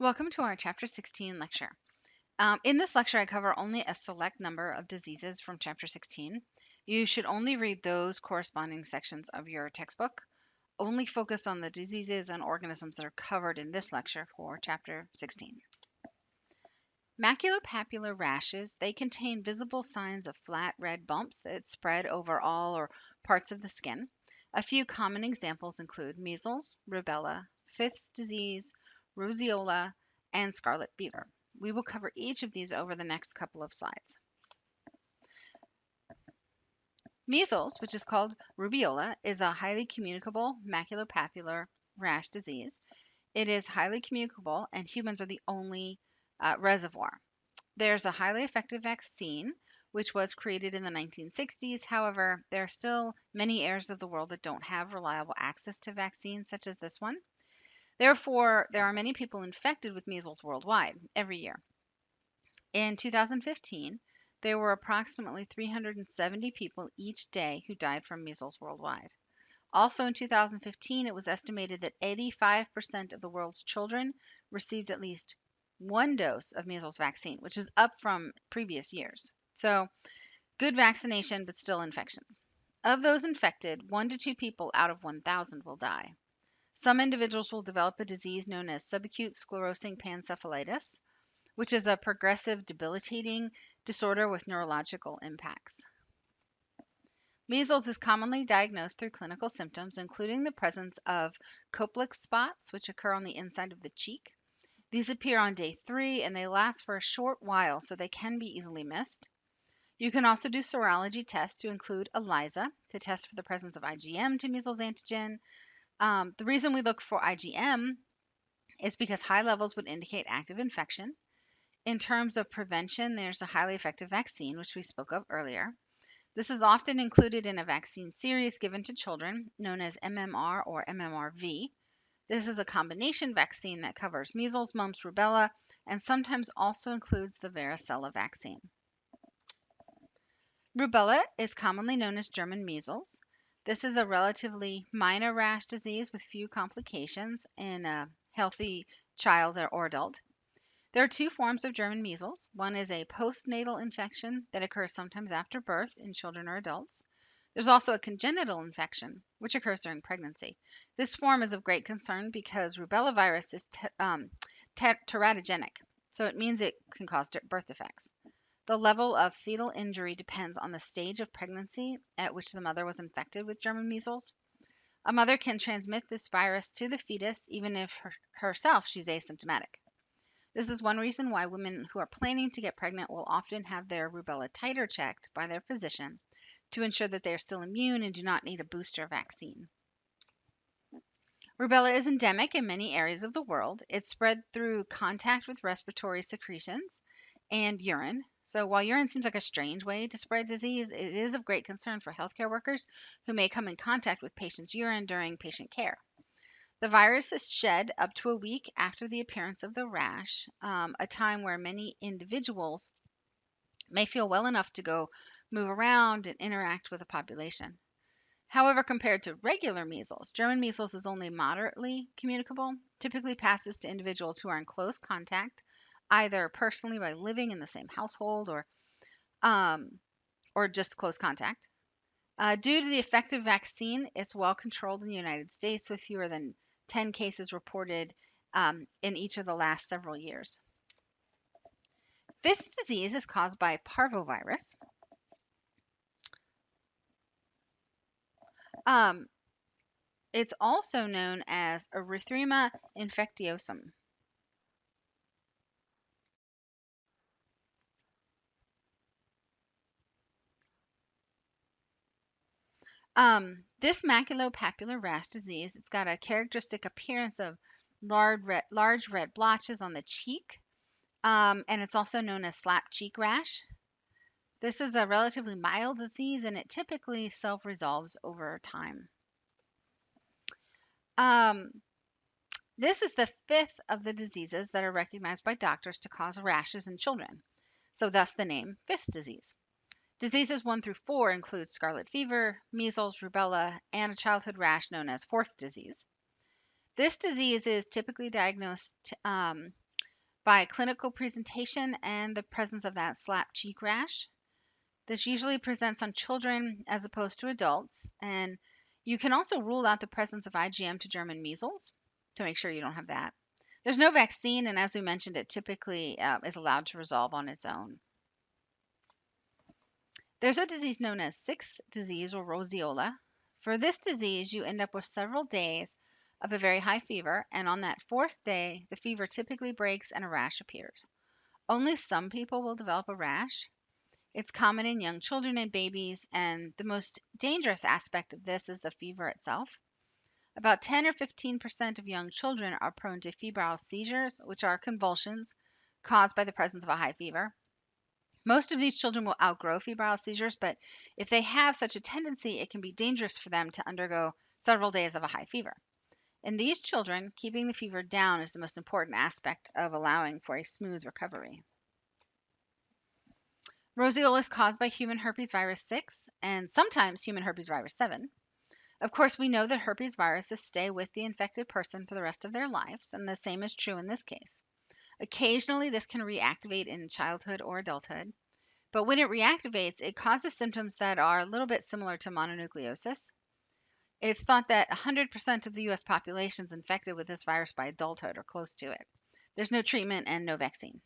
Welcome to our Chapter 16 lecture. In this lecture, I cover only a select number of diseases from Chapter 16. You should only read those corresponding sections of your textbook. Only focus on the diseases and organisms that are covered in this lecture for Chapter 16. Maculopapular rashes, they contain visible signs of flat red bumps that spread over all or parts of the skin. A few common examples include measles, rubella, Fifth's disease, roseola, and scarlet fever. We will cover each of these over the next couple of slides. Measles, which is called rubeola, is a highly communicable maculopapular rash disease. It is highly communicable, and humans are the only reservoir. There's a highly effective vaccine, which was created in the 1960s. However, there are still many areas of the world that don't have reliable access to vaccines such as this one. Therefore, there are many people infected with measles worldwide every year. In 2015, there were approximately 370 people each day who died from measles worldwide. Also in 2015, it was estimated that 85% of the world's children received at least one dose of measles vaccine, which is up from previous years. So, good vaccination, but still infections. Of those infected, 1 to 2 people out of 1,000 will die. Some individuals will develop a disease known as subacute sclerosing panencephalitis, which is a progressive, debilitating disorder with neurological impacts. Measles is commonly diagnosed through clinical symptoms, including the presence of Koplik spots, which occur on the inside of the cheek. These appear on day 3 and they last for a short while, so they can be easily missed. You can also do serology tests to include ELISA to test for the presence of IgM to measles antigen. The reason we look for IgM is because high levels would indicate active infection. In terms of prevention, there's a highly effective vaccine, which we spoke of earlier. This is often included in a vaccine series given to children known as MMR or MMRV. This is a combination vaccine that covers measles, mumps, rubella, and sometimes also includes the varicella vaccine. Rubella is commonly known as German measles. This is a relatively minor rash disease with few complications in a healthy child or adult. There are 2 forms of German measles. One is a postnatal infection that occurs sometimes after birth in children or adults. There's also a congenital infection, which occurs during pregnancy. This form is of great concern because rubella virus is teratogenic, so it means it can cause birth defects. The level of fetal injury depends on the stage of pregnancy at which the mother was infected with German measles. A mother can transmit this virus to the fetus even if herself she's asymptomatic. This is one reason why women who are planning to get pregnant will often have their rubella titer checked by their physician to ensure that they are still immune and do not need a booster vaccine. Rubella is endemic in many areas of the world. It's spread through contact with respiratory secretions and urine. So while urine seems like a strange way to spread disease, it is of great concern for healthcare workers who may come in contact with patients' urine during patient care. The virus is shed up to a week after the appearance of the rash, a time where many individuals may feel well enough to go move around and interact with the population. However, compared to regular measles, German measles is only moderately communicable, typically passes to individuals who are in close contact, either personally by living in the same household or just close contact. Due to the effective vaccine, it's well controlled in the United States with fewer than 10 cases reported in each of the last several years. Fifth's disease is caused by parvovirus. It's also known as erythema infectiosum. This maculopapular rash disease, it's got a characteristic appearance of large red blotches on the cheek, and it's also known as slap cheek rash. This is a relatively mild disease, and it typically self-resolves over time. This is the 5th of the diseases that are recognized by doctors to cause rashes in children, so thus the name Fifth's disease. Diseases 1 through 4 include scarlet fever, measles, rubella, and a childhood rash known as Fourth disease. This disease is typically diagnosed by clinical presentation and the presence of that slap cheek rash. This usually presents on children as opposed to adults, and you can also rule out the presence of IgM to German measles to make sure you don't have that. There's no vaccine, and as we mentioned, it typically is allowed to resolve on its own. There's a disease known as sixth disease or roseola. For this disease, you end up with several days of a very high fever, and on that fourth day, the fever typically breaks and a rash appears. Only some people will develop a rash. It's common in young children and babies, and the most dangerous aspect of this is the fever itself. About 10 or 15% of young children are prone to febrile seizures, which are convulsions caused by the presence of a high fever. Most of these children will outgrow febrile seizures, but if they have such a tendency, it can be dangerous for them to undergo several days of a high fever. In these children, keeping the fever down is the most important aspect of allowing for a smooth recovery. Roseola is caused by human herpes virus 6 and sometimes human herpes virus 7. Of course, we know that herpes viruses stay with the infected person for the rest of their lives, and the same is true in this case. Occasionally, this can reactivate in childhood or adulthood. But when it reactivates, it causes symptoms that are a little bit similar to mononucleosis. It's thought that 100% of the US population is infected with this virus by adulthood or close to it. There's no treatment and no vaccine.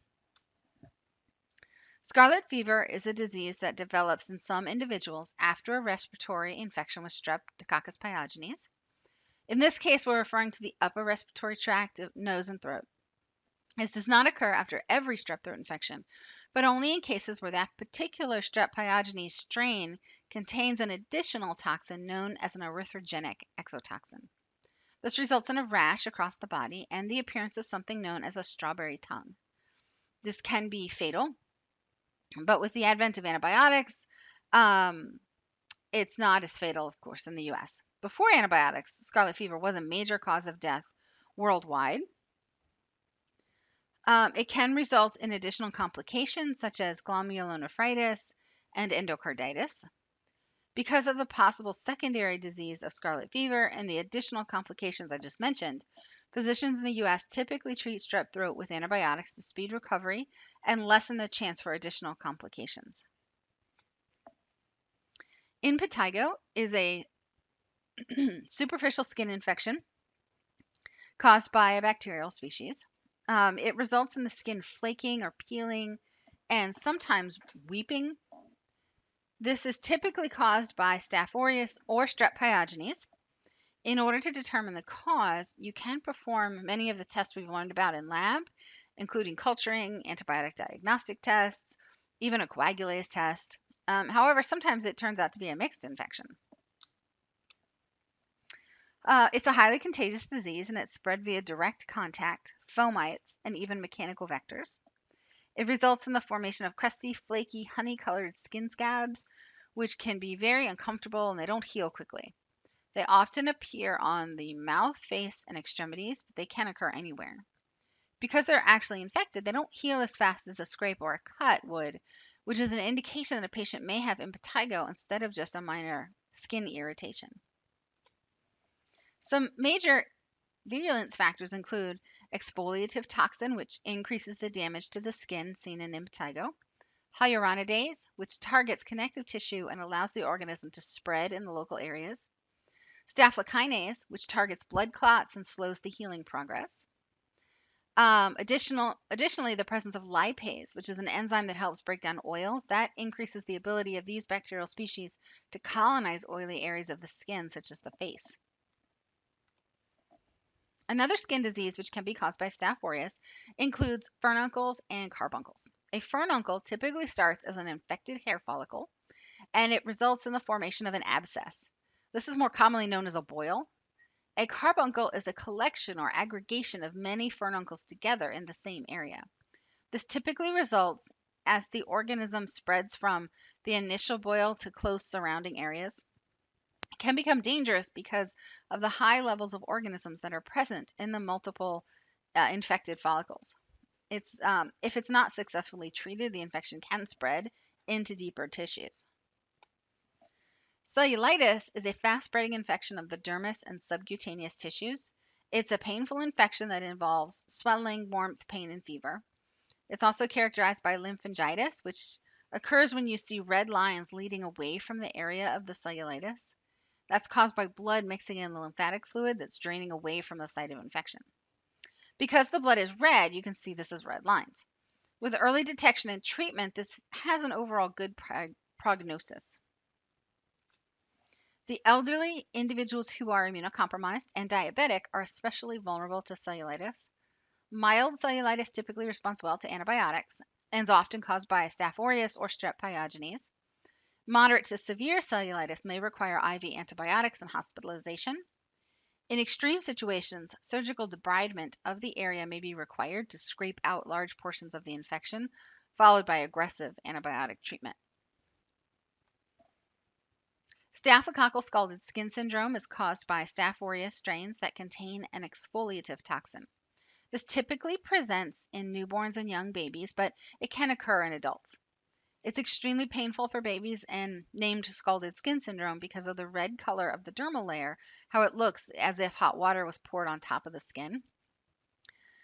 Scarlet fever is a disease that develops in some individuals after a respiratory infection with Streptococcus pyogenes. In this case, we're referring to the upper respiratory tract of nose and throat. This does not occur after every strep throat infection, but only in cases where that particular Strep pyogenes strain contains an additional toxin known as an erythrogenic exotoxin. This results in a rash across the body and the appearance of something known as a strawberry tongue. This can be fatal, but with the advent of antibiotics, it's not as fatal, of course, in the US. Before antibiotics, scarlet fever was a major cause of death worldwide. It can result in additional complications such as glomerulonephritis and endocarditis. Because of the possible secondary disease of scarlet fever and the additional complications I just mentioned, physicians in the U.S. typically treat strep throat with antibiotics to speed recovery and lessen the chance for additional complications. Impetigo is a superficial skin infection caused by a bacterial species. It results in the skin flaking or peeling and sometimes weeping. This is typically caused by Staph aureus or Strep pyogenes. In order to determine the cause, you can perform many of the tests we've learned about in lab, including culturing, antibiotic diagnostic tests, even a coagulase test. However, sometimes it turns out to be a mixed infection. It's a highly contagious disease, and it's spread via direct contact, fomites, and even mechanical vectors. It results in the formation of crusty, flaky, honey-colored skin scabs, which can be very uncomfortable and they don't heal quickly. They often appear on the mouth, face, and extremities, but they can occur anywhere. Because they're actually infected, they don't heal as fast as a scrape or a cut would, which is an indication that a patient may have impetigo instead of just a minor skin irritation. Some major virulence factors include exfoliative toxin, which increases the damage to the skin seen in impetigo, hyaluronidase, which targets connective tissue and allows the organism to spread in the local areas, staphylokinase, which targets blood clots and slows the healing progress. Additionally, the presence of lipase, which is an enzyme that helps break down oils, that increases the ability of these bacterial species to colonize oily areas of the skin, such as the face. Another skin disease which can be caused by Staph aureus includes furuncles and carbuncles. A furuncle typically starts as an infected hair follicle, and it results in the formation of an abscess. This is more commonly known as a boil. A carbuncle is a collection or aggregation of many furuncles together in the same area. This typically results as the organism spreads from the initial boil to close surrounding areas. It can become dangerous because of the high levels of organisms that are present in the multiple infected follicles. If it's not successfully treated, the infection can spread into deeper tissues. Cellulitis is a fast-spreading infection of the dermis and subcutaneous tissues. It's a painful infection that involves swelling, warmth, pain, and fever. It's also characterized by lymphangitis, which occurs when you see red lines leading away from the area of the cellulitis. That's caused by blood mixing in the lymphatic fluid that's draining away from the site of infection. Because the blood is red, you can see this as red lines. With early detection and treatment, this has an overall good prognosis. The elderly, individuals who are immunocompromised, and diabetic are especially vulnerable to cellulitis. Mild cellulitis typically responds well to antibiotics and is often caused by Staph aureus or Strep pyogenes. Moderate to severe cellulitis may require IV antibiotics and hospitalization. In extreme situations, surgical debridement of the area may be required to scrape out large portions of the infection, followed by aggressive antibiotic treatment. Staphylococcal scalded skin syndrome is caused by Staph aureus strains that contain an exfoliative toxin. This typically presents in newborns and young babies, but it can occur in adults. It's extremely painful for babies and named scalded skin syndrome because of the red color of the dermal layer, how it looks as if hot water was poured on top of the skin.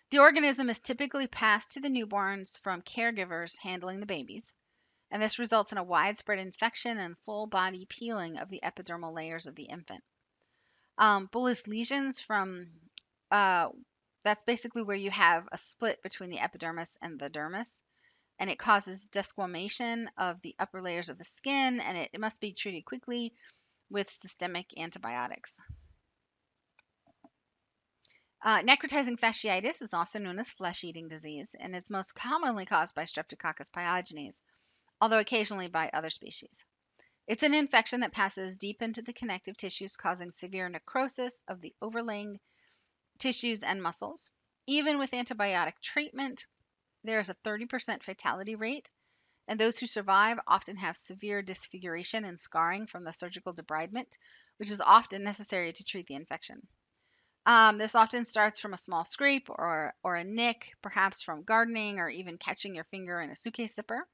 The organism is typically passed to the newborns from caregivers handling the babies, and this results in a widespread infection and full body peeling of the epidermal layers of the infant. Bullous lesions that's basically where you have a split between the epidermis and the dermis, and it causes desquamation of the upper layers of the skin, and it must be treated quickly with systemic antibiotics. Necrotizing fasciitis is also known as flesh-eating disease, and it's most commonly caused by Streptococcus pyogenes, although occasionally by other species. It's an infection that passes deep into the connective tissues, causing severe necrosis of the overlaying tissues and muscles. Even with antibiotic treatment, there is a 30% fatality rate, and those who survive often have severe disfiguration and scarring from the surgical debridement, which is often necessary to treat the infection. This often starts from a small scrape or a nick, perhaps from gardening or even catching your finger in a suitcase zipper.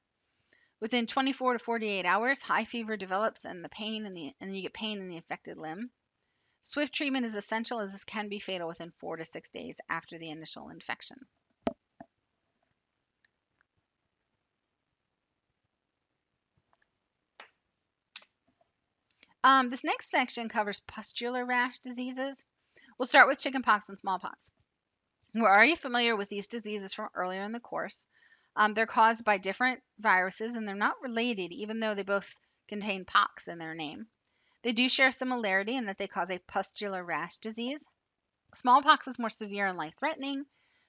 Within 24 to 48 hours, high fever develops and you get pain in the affected limb. Swift treatment is essential as this can be fatal within 4 to 6 days after the initial infection. This next section covers pustular rash diseases. We'll start with chickenpox and smallpox. We're already familiar with these diseases from earlier in the course. They're caused by different viruses and they're not related, even though they both contain pox in their name. They do share similarity in that they cause a pustular rash disease. Smallpox is more severe and life-threatening,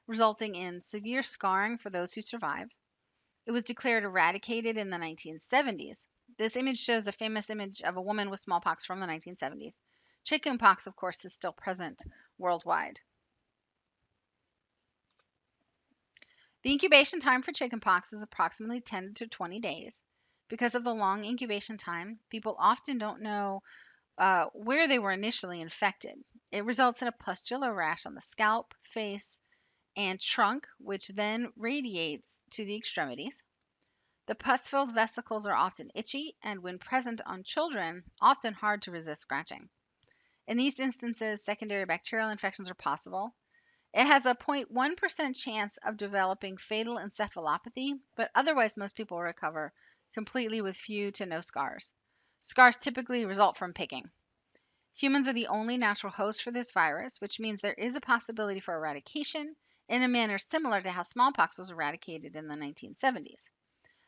resulting in severe scarring for those who survive. It was declared eradicated in the 1970s. This image shows a famous image of a woman with smallpox from the 1970s. Chickenpox, of course, is still present worldwide. The incubation time for chickenpox is approximately 10 to 20 days. Because of the long incubation time, people often don't know where they were initially infected. It results in a pustular rash on the scalp, face, and trunk, which then radiates to the extremities. The pus-filled vesicles are often itchy and, when present on children, often hard to resist scratching. In these instances, secondary bacterial infections are possible. It has a 0.1% chance of developing fatal encephalopathy, but otherwise most people recover completely with few to no scars. Scars typically result from picking. Humans are the only natural host for this virus, which means there is a possibility for eradication in a manner similar to how smallpox was eradicated in the 1970s.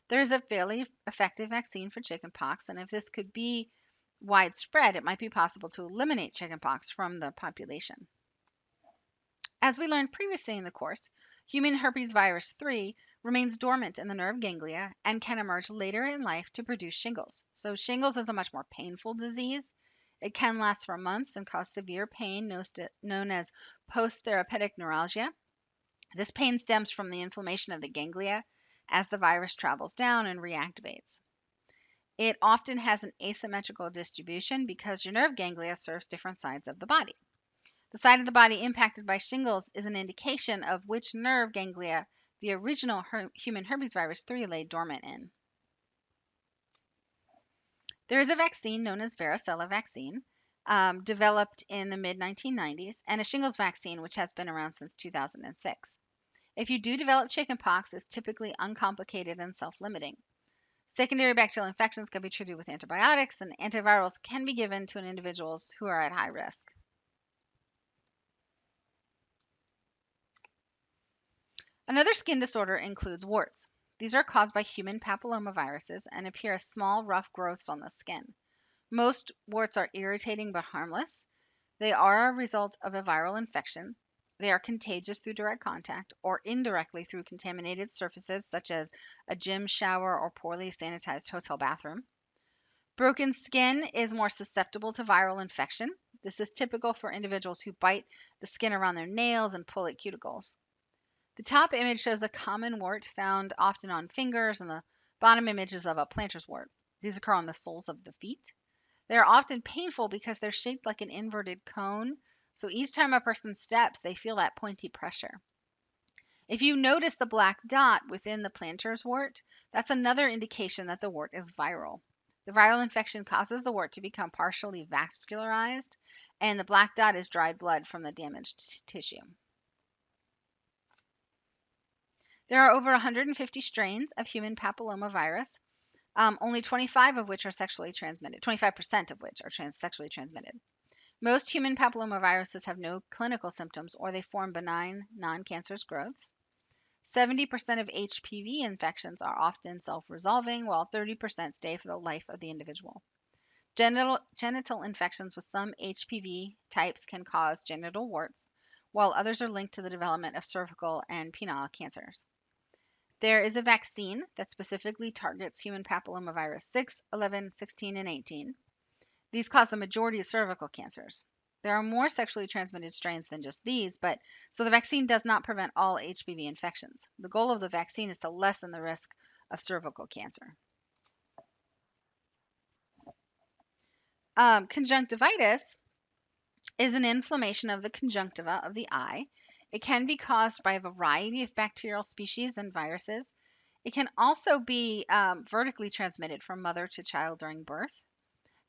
There is a fairly effective vaccine for chickenpox, and if this could be widespread, it might be possible to eliminate chickenpox from the population. As we learned previously in the course, human herpes virus 3 remains dormant in the nerve ganglia and can emerge later in life to produce shingles. So shingles is a much more painful disease. It can last for months and cause severe pain known as post-therapeutic neuralgia. This pain stems from the inflammation of the ganglia as the virus travels down and reactivates. It often has an asymmetrical distribution because your nerve ganglia serves different sides of the body. The side of the body impacted by shingles is an indication of which nerve ganglia the original human herpes virus 3 lay dormant in. There is a vaccine known as varicella vaccine, developed in the mid-1990s, and a shingles vaccine which has been around since 2006. If you do develop chickenpox, it's typically uncomplicated and self-limiting. Secondary bacterial infections can be treated with antibiotics, and antivirals can be given to individuals who are at high risk. Another skin disorder includes warts. These are caused by human papillomaviruses and appear as small, rough growths on the skin. Most warts are irritating but harmless. They are a result of a viral infection. They are contagious through direct contact or indirectly through contaminated surfaces such as a gym shower or poorly sanitized hotel bathroom. Broken skin is more susceptible to viral infection. This is typical for individuals who bite the skin around their nails and pull at cuticles. The top image shows a common wart found often on fingers, and the bottom image is of a plantar's wart. These occur on the soles of the feet. They are often painful because they're shaped like an inverted cone, so each time a person steps, they feel that pointy pressure. If you notice the black dot within the plantar's wart, that's another indication that the wart is viral. The viral infection causes the wart to become partially vascularized, and the black dot is dried blood from the damaged tissue. There are over 150 strains of human papillomavirus, only 25 of which are sexually transmitted, 25% of which are sexually transmitted. Most human papillomaviruses have no clinical symptoms or they form benign, non-cancerous growths. 70% of HPV infections are often self-resolving, while 30% stay for the life of the individual. Genital infections with some HPV types can cause genital warts, while others are linked to the development of cervical and penile cancers. There is a vaccine that specifically targets human papillomavirus 6, 11, 16, and 18. These cause the majority of cervical cancers. There are more sexually transmitted strains than just these, but so the vaccine does not prevent all HPV infections. The goal of the vaccine is to lessen the risk of cervical cancer. Conjunctivitis is an inflammation of the conjunctiva of the eye. It can be caused by a variety of bacterial species and viruses. It can also be vertically transmitted from mother to child during birth.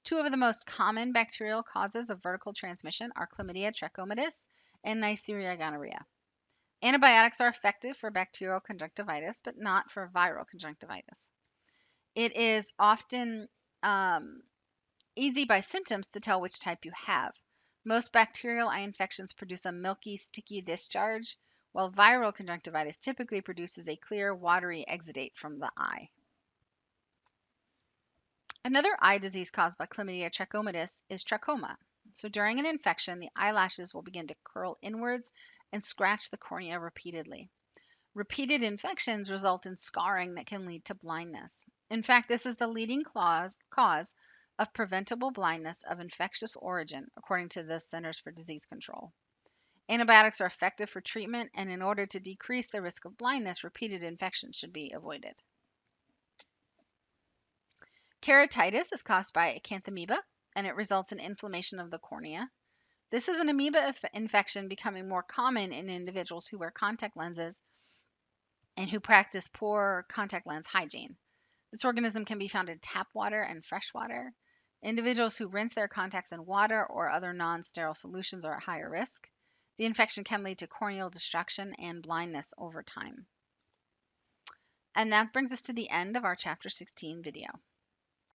Two of the most common bacterial causes of vertical transmission are Chlamydia trachomatis and Neisseria gonorrhea. Antibiotics are effective for bacterial conjunctivitis, but not for viral conjunctivitis. It is often easy by symptoms to tell which type you have. Most bacterial eye infections produce a milky, sticky discharge, while viral conjunctivitis typically produces a clear, watery exudate from the eye. Another eye disease caused by Chlamydia trachomatis is trachoma. So during an infection, the eyelashes will begin to curl inwards and scratch the cornea repeatedly. Repeated infections result in scarring that can lead to blindness. In fact, this is the leading cause of preventable blindness of infectious origin, according to the Centers for Disease Control. Antibiotics are effective for treatment, and in order to decrease the risk of blindness, repeated infections should be avoided. Keratitis is caused by Acanthamoeba, and it results in inflammation of the cornea. This is an amoeba infection becoming more common in individuals who wear contact lenses and who practice poor contact lens hygiene. This organism can be found in tap water and fresh water. Individuals who rinse their contacts in water or other non-sterile solutions are at higher risk. The infection can lead to corneal destruction and blindness over time. And that brings us to the end of our Chapter 16 video.